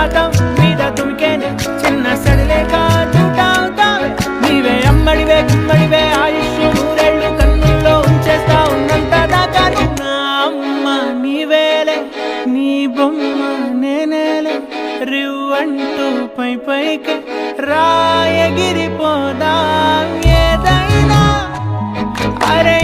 సుప్రభాతం మీద తుమికేనే చిన్న సడిలేక చూటావుతావే నీవే అమ్మడివే గుమ్మడివే ఆయుష్ నూరేళ్ళు కన్నుల్లో ఉంచేస్తా ఉన్నంత దాకా నా అమ్మ నీవేలే నీ బొమ్మ నేనేలే రివ్వంటూ పై పైకి రాయగిరిపోదా ఏదైనా అరే